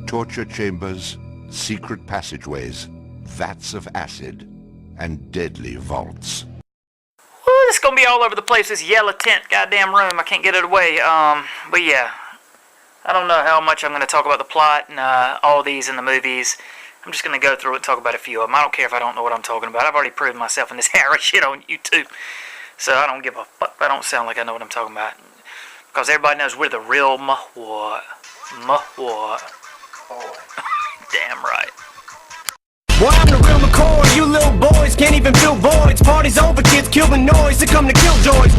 torture chambers, secret passageways, vats of acid, and deadly vaults. Woo, this is gonna be all over the place, this yellow tent, goddamn room. I can't get it away. But yeah, I don't know how much I'm gonna talk about the plot and all these in the movies. I'm just gonna go through it and talk about a few of them. I don't care if I don't know what I'm talking about. I've already proven myself in this Haira shit on YouTube, so I don't give a fuck if I don't sound like I know what I'm talking about. Because everybody knows we're the real Mahwat. Damn right. Boy, I'm the real McCoy. You little boys can't even fill voids. Party's over, kids kill the noise. They come to kill joys.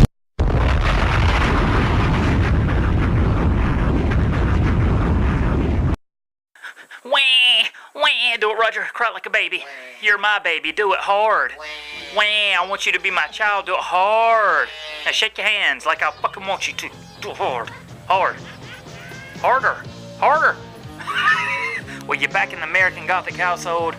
Wah, do it, Roger. Cry like a baby. You're my baby. Do it hard. Wah, I want you to be my child. Do it hard. Now shake your hands like I fucking want you to. Do it hard. Hard. Harder. Harder. Well, you're back in the American Gothic household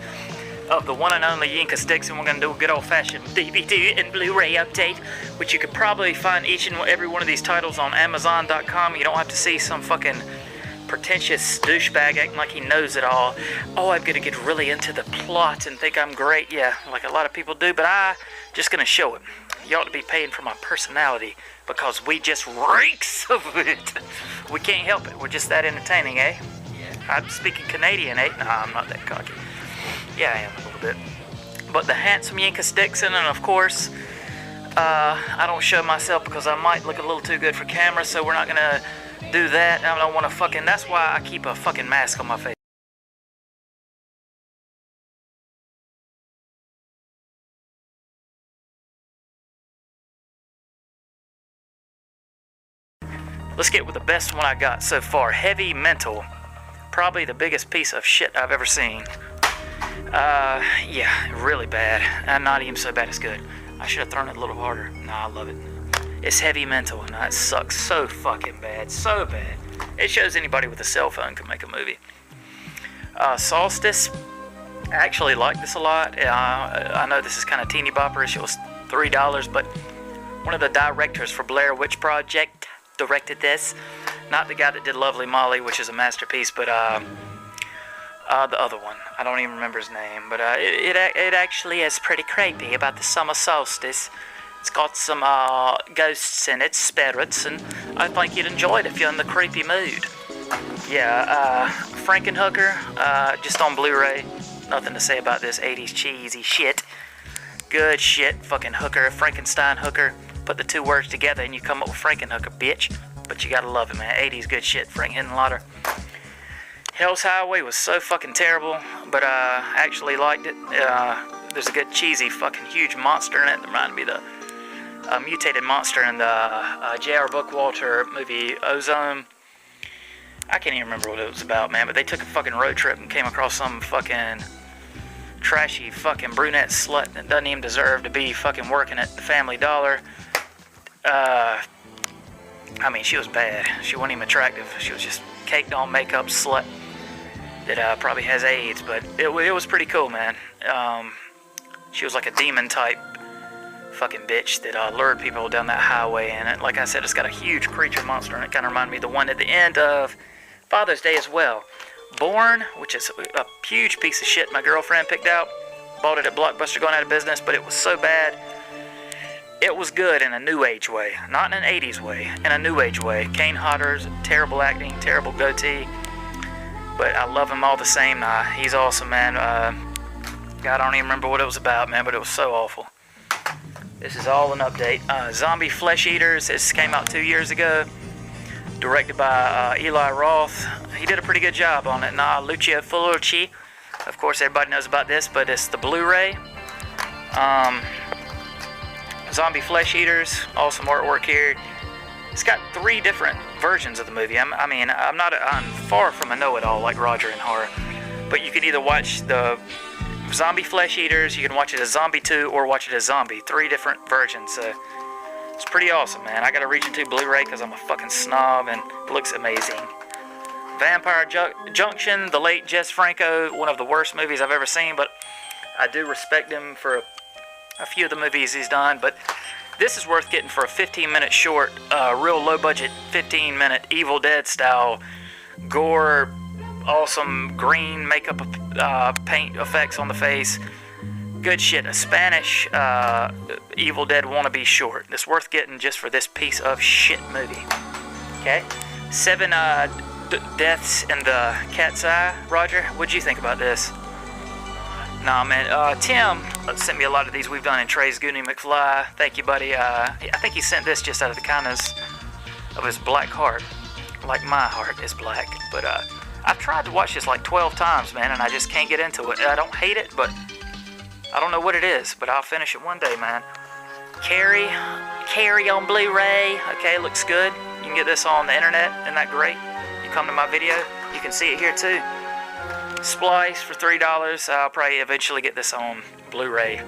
of the one and only Yinkus Dixon. We're going to do a good old-fashioned DVD and Blu-ray update, which you could probably find each and every one of these titles on Amazon.com. You don't have to see some fucking pretentious douchebag acting like he knows it all. Oh, I'm going to get really into the plot and think I'm great. Yeah, like a lot of people do, but I'm just going to show it. You ought to be paying for my personality because we just reeks of it. We can't help it. We're just that entertaining, eh? I'm speaking Canadian, eh? Nah, I'm not that cocky. Yeah, I am a little bit. But the handsome Yinkus Dixon, and of course, I don't show myself because I might look a little too good for camera, so we're not going to do that. I don't want to fucking... That's why I keep a fucking mask on my face. Let's get with the best one I got so far. Heavy Mental. Probably the biggest piece of shit I've ever seen. Yeah, really bad. Not even so bad it's good. I should have thrown it a little harder. Nah, I love it. It's Heavy Mental, and it sucks so fucking bad. So bad. It shows anybody with a cell phone can make a movie. Solstice. I actually like this a lot. I know this is kind of teeny bopperish. It was $3, but one of the directors for Blair Witch Project directed this. Not the guy that did Lovely Molly, which is a masterpiece, but the other one. I don't even remember his name, but it actually is pretty creepy about the summer solstice. It's got some ghosts in it, spirits, and I think you'd enjoy it if you're in the creepy mood. Yeah, Frankenhooker, just on Blu-ray. Nothing to say about this 80s cheesy shit. Good shit, fucking hooker, Frankenstein hooker. Put the two words together and you come up with Frankenhooker, bitch. But you gotta love it, man. 80s good shit, Frank Henenlotter. Hell's Highway was so fucking terrible, but I actually liked it. There's a good cheesy fucking huge monster in it that reminded me of the mutated monster in the J.R. Bookwalter movie Ozone. I can't even remember what it was about, man, but they took a fucking road trip and came across some fucking trashy fucking brunette slut that doesn't even deserve to be fucking working at the Family Dollar. I mean, she was bad. She wasn't even attractive. She was just caked on makeup slut that probably has AIDS, but it was pretty cool, man. She was like a demon type fucking bitch that lured people down that highway, and like I said, it's got a huge creature monster, and it kind of reminded me of the one at the end of Father's Day as well. Born, which is a huge piece of shit my girlfriend picked out. Bought it at Blockbuster going out of business, but it was so bad. It was good in a new age way, not in an 80s way, in a new age way. Kane Hodder's terrible acting, terrible goatee, but I love him all the same. He's awesome, man. God, I don't even remember what it was about, man, but it was so awful. This is all an update. Zombie Flesh Eaters. This came out 2 years ago. Directed by Eli Roth. He did a pretty good job on it. Lucio Fulci. Of course, everybody knows about this, but it's the Blu-ray. Zombie Flesh Eaters. Awesome artwork here. It's got 3 different versions of the movie. I'm far from a know-it-all like Roger in horror. But you can either watch the Zombie Flesh Eaters, you can watch it as Zombie 2, or watch it as Zombie. 3 different versions. So it's pretty awesome, man. I got a Region 2 Blu-ray because I'm a fucking snob, and it looks amazing. Vampire Junction, the late Jess Franco, one of the worst movies I've ever seen, but I do respect him for a few of the movies he's done. But this is worth getting for a 15-minute short, real low-budget 15-minute Evil Dead style gore awesome green makeup, paint effects on the face. Good shit. A Spanish Evil Dead wannabe short. It's worth getting just for this piece of shit movie. Okay? 7 deaths in the cat's eye. Roger, what'd you think about this? Nah, man. Tim sent me a lot of these we've done in Trey's Goonie McFly. Thank you, buddy. I think he sent this just out of the kindness of his black heart. Like my heart is black. But I've tried to watch this like 12 times, man, and I just can't get into it. I don't hate it, but I don't know what it is. But I'll finish it one day, man. Carrie on Blu-ray. Okay, looks good. You can get this on the internet. Isn't that great? You come to my video, you can see it here too. Splice for $3. I'll probably eventually get this on Blu-ray.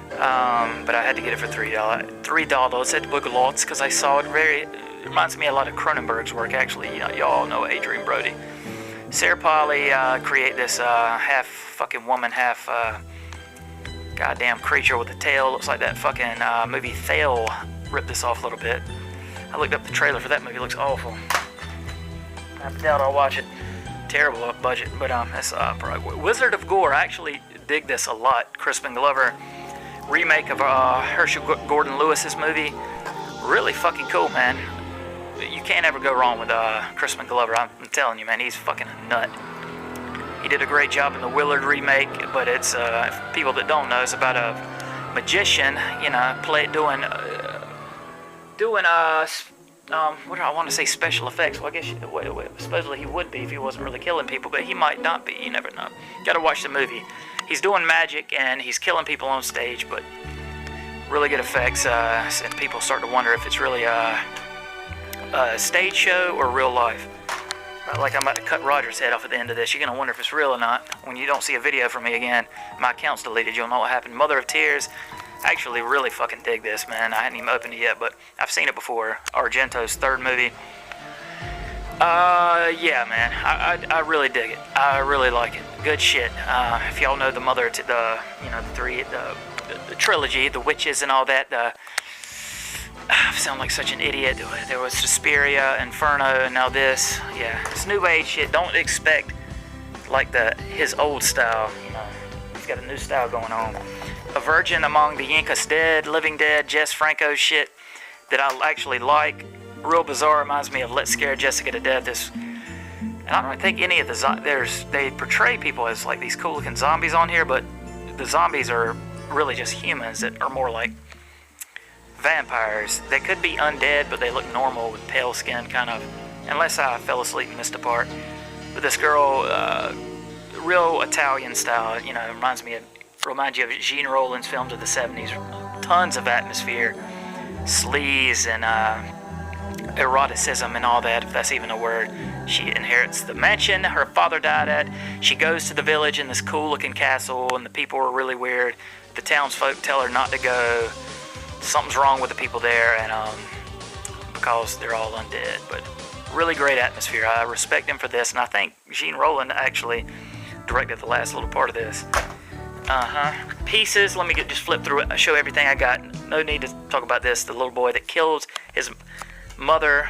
But I had to get it for $3 at Boogalot's because I saw it. It reminds me a lot of Cronenberg's work, actually. Y'all know Adrian Brody. Sarah Polley create this half fucking woman, half goddamn creature with a tail. Looks like that fucking movie Thale ripped this off a little bit. I looked up the trailer for that movie. It looks awful. I doubt I'll watch it. Terrible budget, but that's probably Wizard of Gore. I actually dig this a lot. Crispin Glover remake of Herschel Gordon Lewis's movie. Really fucking cool, man. You can't ever go wrong with Crispin Glover. I'm telling you, man, he's fucking a nut. He did a great job in the Willard remake, but it's for people that don't know, it's about a magician, what do I want to say, special effects. Well, I guess supposedly he would be if he wasn't really killing people, but he might not be. You never know. Gotta watch the movie. He's doing magic and he's killing people on stage, but really good effects. And people start to wonder if it's really a stage show or real life. Like I'm about to cut Roger's head off at the end of this. You're gonna wonder if it's real or not. When you don't see a video from me again, my account's deleted. You'll know what happened. Mother of Tears. I actually really fucking dig this, man. I hadn't even opened it yet, but I've seen it before. Argento's third movie. Yeah, man. I really dig it. I really like it. Good shit. If y'all know the mother, the trilogy, the witches and all that. I sound like such an idiot. There was Suspiria, Inferno, and now this. Yeah, it's new age shit. Don't expect like his old style. He's got a new style going on. A Virgin Among the Yinkus Dead, Living Dead, Jess Franco shit that I actually like. Real bizarre, reminds me of Let's Scare Jessica to Death. And I don't think any of they portray people as like these cool looking zombies on here, but the zombies are really just humans that are more like vampires. They could be undead, but they look normal with pale skin, kind of, unless I fell asleep and missed a part. But this girl, real Italian style, reminds you of Gene Roland's films of the 70s. Tons of atmosphere, sleaze, and eroticism and all that, if that's even a word. She inherits the mansion her father died at. She goes to the village in this cool looking castle, and the people are really weird. The townsfolk tell her not to go. Something's wrong with the people there, and because they're all undead. But really great atmosphere. I respect him for this, and I think Gene Roland actually directed the last little part of this. Pieces. Let me just flip through it. I show everything I got. No need to talk about this. The little boy that kills his mother,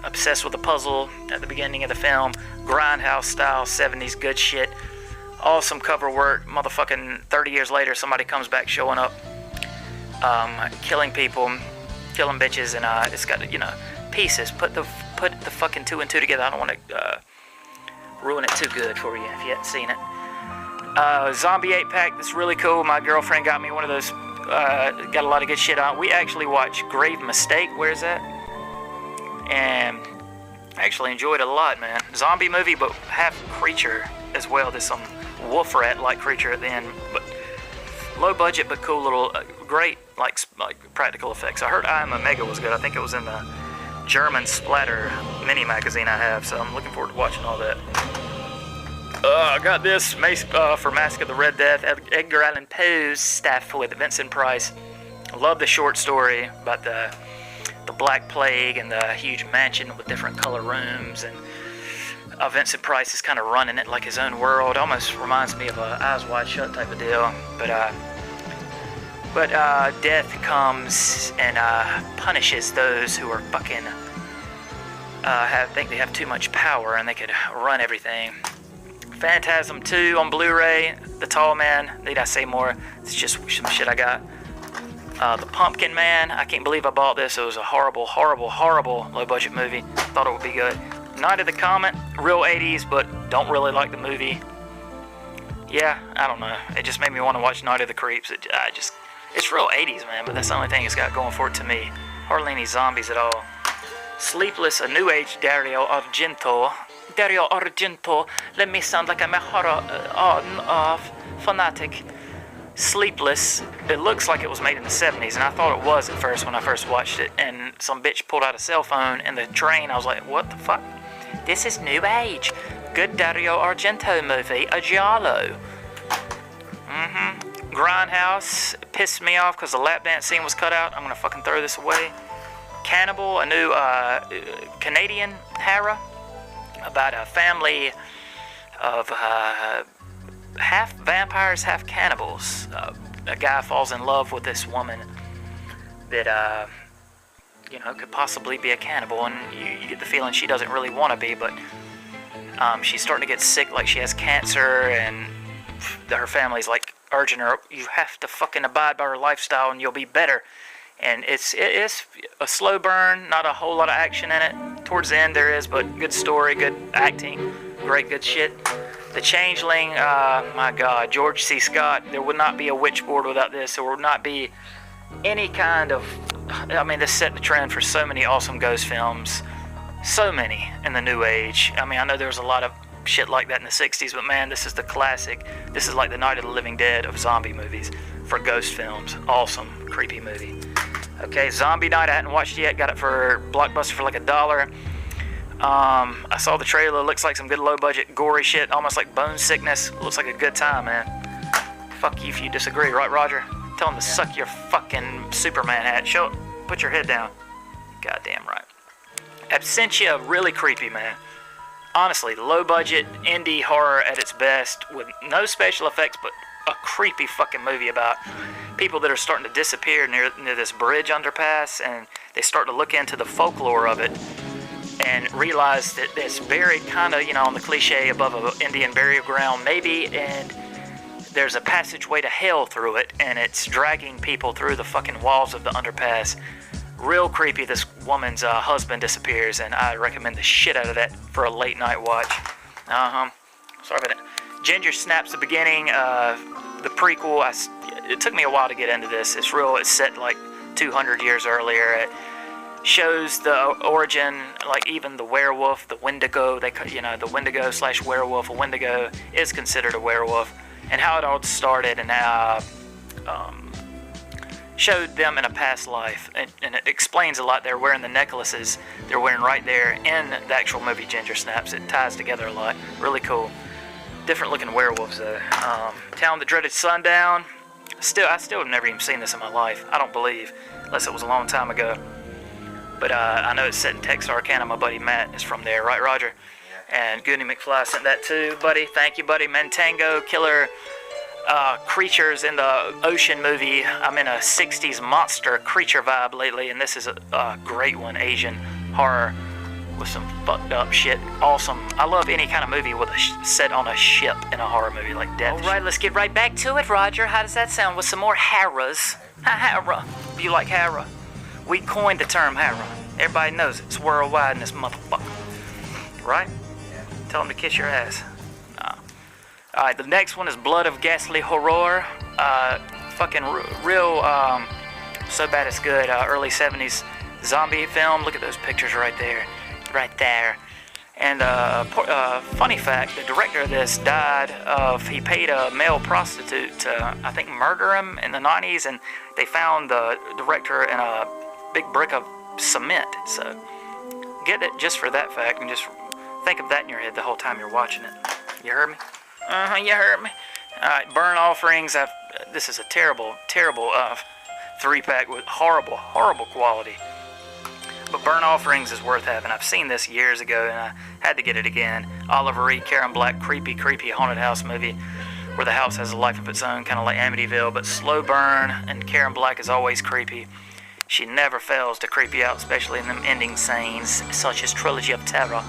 obsessed with a puzzle at the beginning of the film. Grindhouse style, 70s good shit. Awesome cover work. Motherfucking 30 years later, somebody comes back showing up, killing people, killing bitches, and it's got pieces. Put the fucking 2 and 2 together. I don't want to ruin it too good for you if you haven't seen it. Zombie 8-pack, that's really cool. My girlfriend got me one of those, got a lot of good shit on. We actually watched Grave Mistake, where is that? And I actually enjoyed it a lot, man. Zombie movie, but half creature as well. There's some wolf rat-like creature at the end, but low budget, but cool little, great, like practical effects. I heard I Am Omega was good. I think it was in the German Splatter mini magazine I have, so I'm looking forward to watching all that. I got this for Mask of the Red Death, Edgar Allan Poe's stuff with Vincent Price. I love the short story about the Black Plague and the huge mansion with different color rooms, and Vincent Price is kind of running it like his own world. Almost reminds me of a Eyes Wide Shut type of deal. But death comes and punishes those who are fucking think they have too much power and they could run everything. Phantasm 2 on Blu-ray, The Tall Man, need I say more? It's just some shit I got. The Pumpkin Man, I can't believe I bought this. It was a horrible, horrible, horrible low-budget movie. Thought it would be good. Night of the Comet, real 80s, but don't really like the movie. Yeah, I don't know. It just made me want to watch Night of the Creeps. It's real 80s, man, but that's the only thing it's got going for it to me. Hardly any zombies at all. Sleepless, a new age Dario Argento. Dario Argento, let me sound like I'm a horror fanatic. Sleepless, it looks like it was made in the 70s, and I thought it was at first when I first watched it, and some bitch pulled out a cell phone in the train. I was like, what the fuck? This is new age. Good Dario Argento movie, a giallo. Grindhouse, it pissed me off because the lap dance scene was cut out. I'm gonna fucking throw this away. Cannibal, a new Canadian Haira, about a family of half vampires, half cannibals. A guy falls in love with this woman that, could possibly be a cannibal, and you get the feeling she doesn't really want to be, but she's starting to get sick, like she has cancer, and her family's like urging her, you have to fucking abide by her lifestyle and you'll be better. And it is a slow burn, not a whole lot of action in it. Towards the end there is, but good story, good acting, great good shit. The Changeling, my God, George C. Scott, there would not be a Witchboard without this. There would not be any kind of, this set the trend for so many awesome ghost films. So many in the new age. I know there was a lot of shit like that in the 60s, but man, this is the classic. This is like the Night of the Living Dead of zombie movies for ghost films. Awesome, creepy movie. Okay, Zombie Night, I hadn't watched it yet. Got it for Blockbuster for like $1. I saw the trailer. Looks like some good low-budget, gory shit, almost like Bone Sickness. Looks like a good time, man. Fuck you if you disagree, right, Roger? Tell him to suck your fucking Superman hat. Put your head down. Goddamn right. Absentia, really creepy, man. Honestly, low-budget, indie horror at its best, with no special effects, but a creepy fucking movie about people that are starting to disappear near this bridge underpass, and they start to look into the folklore of it and realize that it's buried kind of, on the cliche above an Indian burial ground maybe, and there's a passageway to hell through it, and it's dragging people through the fucking walls of the underpass. Real creepy. This woman's husband disappears, and I recommend the shit out of that for a late night watch. Sorry about that. Ginger Snaps, the beginning, the prequel. It took me a while to get into this. It's set like 200 years earlier. It shows the origin, like even the werewolf, the Wendigo. The Wendigo / werewolf. A Wendigo is considered a werewolf, and how it all started, and how showed them in a past life, and it explains a lot. They're wearing the necklaces they're wearing right there in the actual movie Ginger Snaps. It ties together a lot. Really cool. Different looking werewolves though. Town That Dreaded Sundown. I still have never even seen this in my life. I don't believe, unless it was a long time ago. But I know it's set in Texarkana. My buddy Matt is from there, right, Roger? Yeah. And Goody McFly sent that too, buddy. Thank you, buddy. Mantango, killer creatures in the ocean movie. I'm in a 60s monster creature vibe lately, and this is a great one. Asian horror with some fucked up shit. Awesome. I love any kind of movie with set on a ship in a horror movie like that. Alright, let's get right back to it, Roger. How does that sound with some more Hairas? Haira. Do you like Haira? We coined the term Haira. Everybody knows it. It's worldwide in this motherfucker. Right? Tell them to kiss your ass. Alright, the next one is Blood of Ghastly Horror. Fucking real, so bad it's good. Early 70s zombie film. Look at those pictures right there. Right there. And funny fact, the director of this died he paid a male prostitute to, I think, murder him in the 90s, and they found the director in a big brick of cement. So get it just for that fact, and just think of that in your head the whole time you're watching it. You heard me? You heard me. Alright, Burn Offerings. This is a terrible 3-pack with horrible quality. But Burn Offerings is worth having. I've seen this years ago, and I had to get it again. Oliver Reed, Karen Black, creepy haunted house movie where the house has a life of its own, kind of like Amityville, but slow burn, and Karen Black is always creepy. She never fails to creep you out, especially in them ending scenes, such as Trilogy of Terror.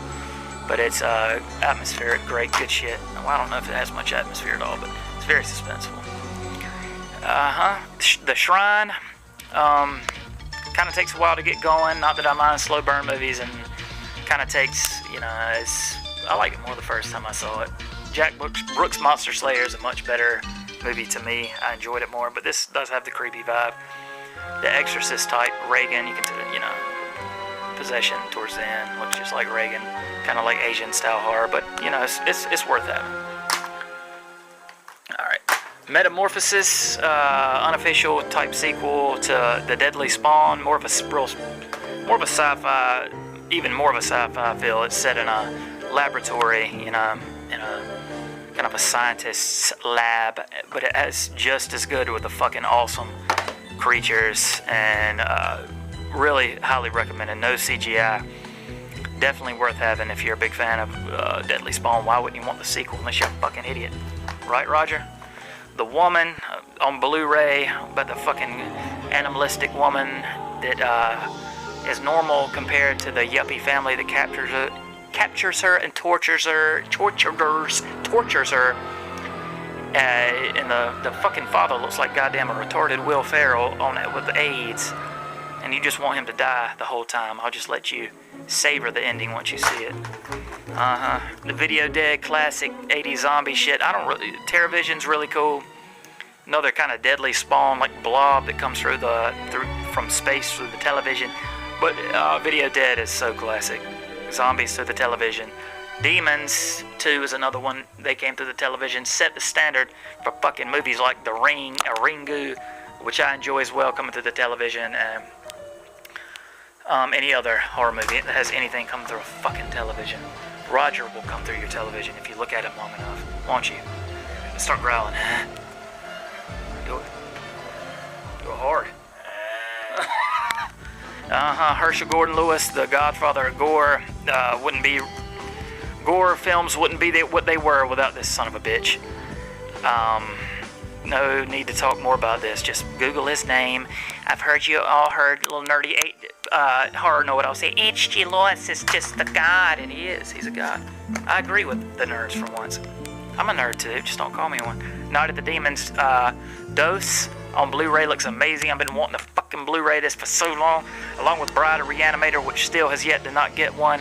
But it's atmospheric, great, good shit. Well, I don't know if it has much atmosphere at all, but it's very suspenseful. The Shrine, kind of takes a while to get going. Not that I mind slow burn movies, and kind of takes, I like it more the first time I saw it. Jack Brooks' Monster Slayer is a much better movie to me. I enjoyed it more, but this does have the creepy vibe. The Exorcist type, Reagan, you can possession towards the end looks just like Reagan, kind of like Asian style horror, but it's worth having. All right, Metamorphosis, unofficial type sequel to The Deadly Spawn, more of a sci-fi, even more of a sci-fi feel. It's set in a laboratory, in a kind of a scientist's lab, but it has just as good with the fucking awesome creatures, and really highly recommended. No CGI. Definitely worth having if you're a big fan of Deadly Spawn. Why wouldn't you want the sequel unless you're a fucking idiot? Right, Roger? The Woman on Blu-ray, about the fucking animalistic woman that is normal compared to the yuppie family that captures her and tortures her. And the fucking father looks like goddamn a retarded Will Ferrell on it with AIDS. And you just want him to die the whole time. I'll just let you savor the ending once you see it. The Video Dead classic 80s zombie shit. TerraVision's really cool. Another kind of Deadly Spawn like blob that comes through from space through the television. But Video Dead is so classic. Zombies through the television. Demons 2 is another one. They came through the television, set the standard for fucking movies like The Ring, Ringu, which I enjoy as well, coming through the television. Any other horror movie that has anything come through a fucking television. Roger will come through your television if you look at it long enough, won't you? Start growling. Do it. Go hard. Herschel Gordon Lewis, the godfather of gore, gore films wouldn't be what they were without this son of a bitch. No need to talk more about this. Just Google his name. I've heard you all heard little nerdy horror know what I'll say. H.G. Lewis is just a god, and he is. He's a god. I agree with the nerds for once. I'm a nerd too. Just don't call me one. Night of the Demons. Dose on Blu-ray looks amazing. I've been wanting to fucking Blu-ray this for so long, along with Bride of Reanimator, which still has yet to not get one.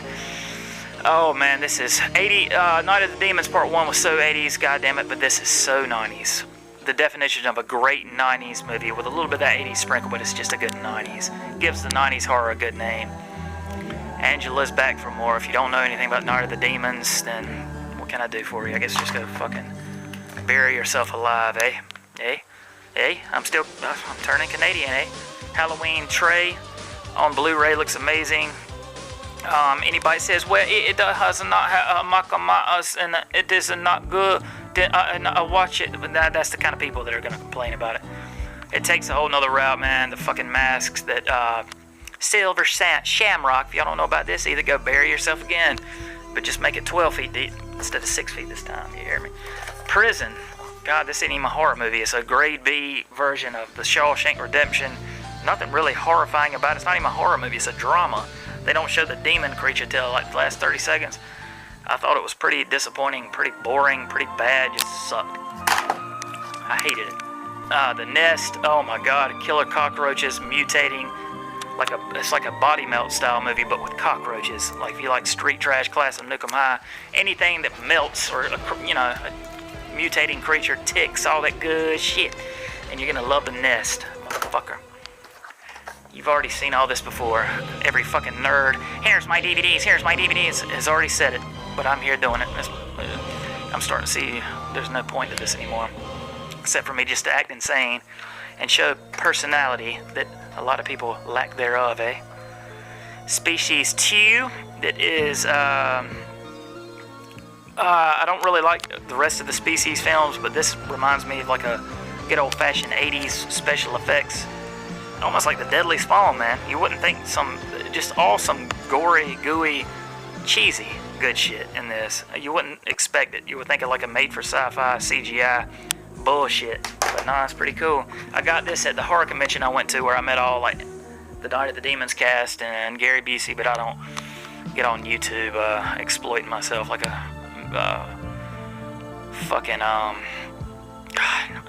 Oh man, this is 80. Night of the Demons Part 1 was so 80s, goddammit, but this is so 90s. The definition of a great 90s movie with a little bit of that 80s sprinkle, but it's just a good 90s. Gives the 90s horror a good name. Angela's back for more. If you don't know anything about Night of the Demons, then what can I do for you? I guess just go fucking bury yourself alive, eh? I'm turning Canadian, eh? Halloween Trey on Blu-ray looks amazing. Anybody says, well, it does not have makamas and it is not good, I watch it, but that's the kind of people that are going to complain about it. It takes a whole nother route, man. The fucking masks that Silver Shamrock, if y'all don't know about this, either go bury yourself again, but just make it 12 feet deep instead of 6 feet this time, you hear me? Prison. God, this ain't even a horror movie. It's a grade B version of the Shawshank Redemption. Nothing really horrifying about it. It's not even a horror movie. It's a drama. They don't show the demon creature till like the last 30 seconds. I thought it was pretty disappointing, pretty boring, pretty bad. Just sucked. I hated it. The Nest. Oh my God. Killer cockroaches mutating. It's like a body melt style movie, but with cockroaches. Like if you like Street Trash, Class of Nukem High, anything that melts or a mutating creature, ticks, all that good shit, and you're gonna love The Nest, motherfucker. You've already seen all this before. Every fucking nerd, here's my DVDs, has already said it, but I'm here doing it. I'm starting to see there's no point to this anymore, except for me just to act insane and show personality that a lot of people lack thereof, eh? Species 2, that is, I don't really like the rest of the Species films, but this reminds me of like a good old-fashioned 80s special effects. Almost like the Deadly Spawn, man. You wouldn't think just awesome, gory, gooey, cheesy good shit in this. You wouldn't expect it. You would think of like a made-for-sci-fi CGI bullshit. But nah, it's pretty cool. I got this at the horror convention I went to where I met all like the Night of the Demons cast and Gary Busey, but I don't get on YouTube exploiting myself like a fucking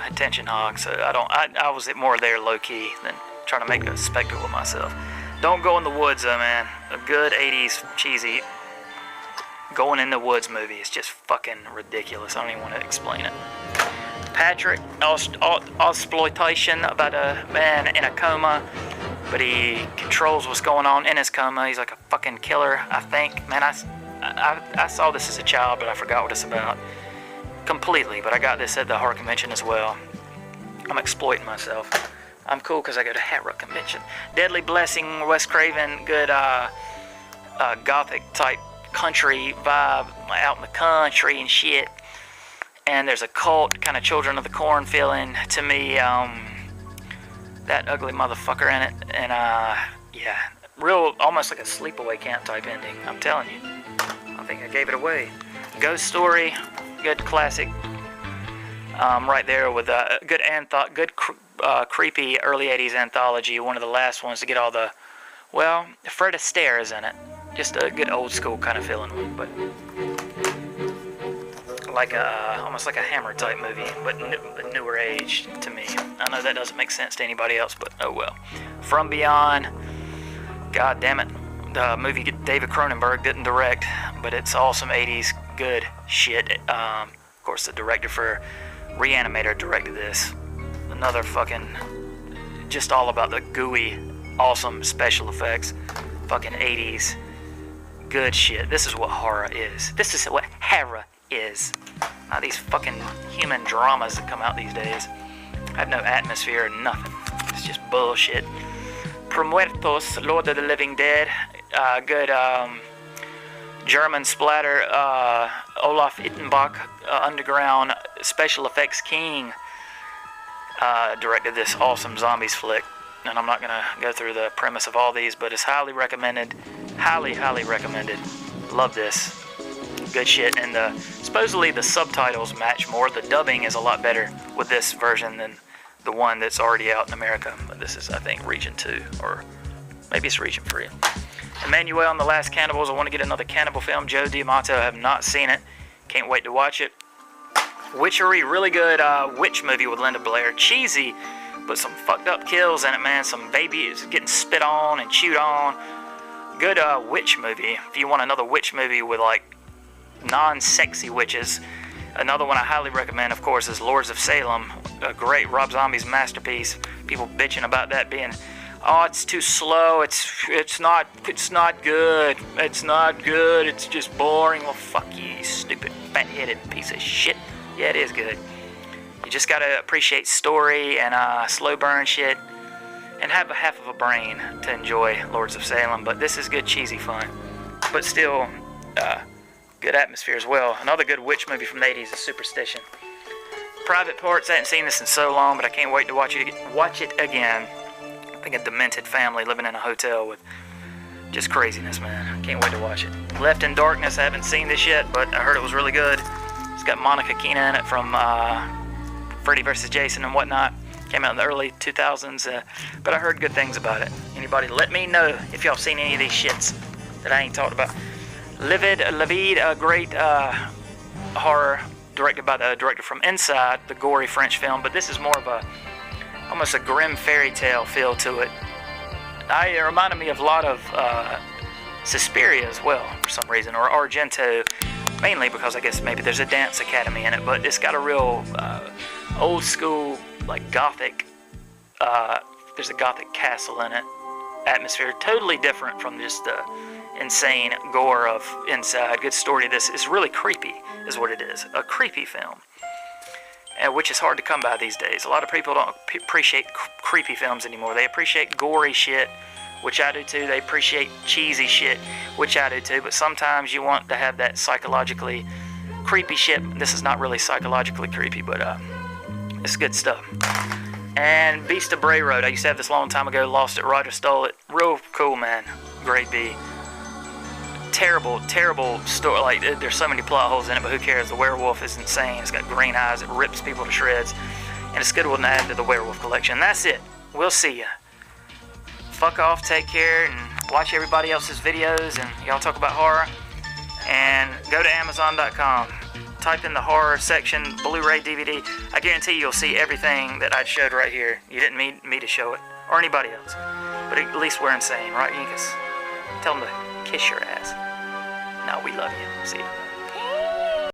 attention hog. So I was more there low key than trying to make a spectacle of myself. Don't go in the woods though, man. A good 80s cheesy going in the woods movie is just fucking ridiculous. I don't even want to explain it. Patrick, exploitation about a man in a coma, but he controls what's going on in his coma. He's like a fucking killer, I think. Man, I saw this as a child, but I forgot what it's about completely. But I got this at the horror convention as well. I'm exploiting myself. I'm cool because I go to Haira convention. Deadly Blessing, Wes Craven, good gothic type country vibe out in the country and shit. And there's a cult kind of Children of the Corn feeling to me. That ugly motherfucker in it. And yeah, real almost like a sleepaway camp type ending. I'm telling you. I think I gave it away. Ghost Story, good classic. Right there with a good creepy early 80s anthology. One of the last ones to get all the, well, Fred Astaire is in it. Just a good old school kind of feeling one, but like almost like a Hammer type movie, but newer age to me. I know that doesn't make sense to anybody else, but oh well. From Beyond, god damn it, the movie David Cronenberg didn't direct, but it's awesome 80s good shit. Of course, the director for Reanimator directed this. Another fucking, just all about the gooey, awesome special effects, fucking 80s good shit. This is what horror is. This is what Haira is. Not these fucking human dramas that come out these days. Have no atmosphere or nothing. It's just bullshit. Promuertos, Lord of the Living Dead. Good German splatter. Olaf Ittenbach, underground special effects king, directed this awesome zombies flick. And I'm not gonna go through the premise of all these, but it's highly recommended. Highly recommended. Love this. Good shit. And supposedly the subtitles match more. The dubbing is a lot better with this version than the one that's already out in America. But this is, I think, region 2, or maybe it's region 3. Emmanuel and the Last Cannibals. I want to get another cannibal film. Joe D'Amato, I have not seen it. Can't wait to watch it. Witchery, really good witch movie with Linda Blair. Cheesy, but some fucked up kills in it, man. Some babies getting spit on and chewed on. Good witch movie. If you want another witch movie with like non-sexy witches, another one I highly recommend, of course, is Lords of Salem. A great Rob Zombie's masterpiece. People bitching about that being, oh, it's too slow. It's not good. It's not good. It's just boring. Well, fuck you, you stupid fat-headed piece of shit. Yeah, it is good. You just gotta appreciate story and slow burn shit, and have a half of a brain to enjoy Lords of Salem. But this is good cheesy fun, but still good atmosphere as well. Another good witch movie from the 80s is Superstition. Private Parts, I hadn't seen this in so long, but I can't wait to watch it again. I think a demented family living in a hotel with just craziness, man. I can't wait to watch it. Left in Darkness, I haven't seen this yet, but I heard it was really good. It's got Monica Keena in it from Freddy vs. Jason and whatnot. Came out in the early 2000s, but I heard good things about it. Anybody, let me know if y'all seen any of these shits that I ain't talked about. Livid, a great horror directed by the director from Inside, the gory French film, but this is more of almost a grim fairy tale feel to it. It reminded me of a lot of Suspiria as well, for some reason, or Argento, mainly because I guess maybe there's a dance academy in it, but it's got a real old school, like gothic, there's a gothic castle in it, atmosphere, totally different from just the insane gore of Inside. Good story. This is really creepy, is what it is. A creepy film, which is hard to come by these days. A lot of people don't appreciate creepy films anymore. They appreciate gory shit, which I do too. They appreciate cheesy shit, which I do too. But sometimes you want to have that psychologically creepy shit. This is not really psychologically creepy, but it's good stuff. And Beast of Bray Road. I used to have this a long time ago. Lost it. Roger stole it. Real cool, man. Grade B. Terrible story. Like, there's so many plot holes in it, but who cares? The werewolf is insane. It's got green eyes. It rips people to shreds. And it's a good one to add to the werewolf collection. That's it. We'll see ya. fuck off, take care, and watch everybody else's videos, and y'all talk about horror. And go to Amazon.com. Type in the horror section, Blu-ray DVD. I guarantee you'll see everything that I showed right here. You didn't need me to show it, or anybody else. But at least we're insane, right, Yinkus? Tell them to kiss your ass. No, we love you. See ya.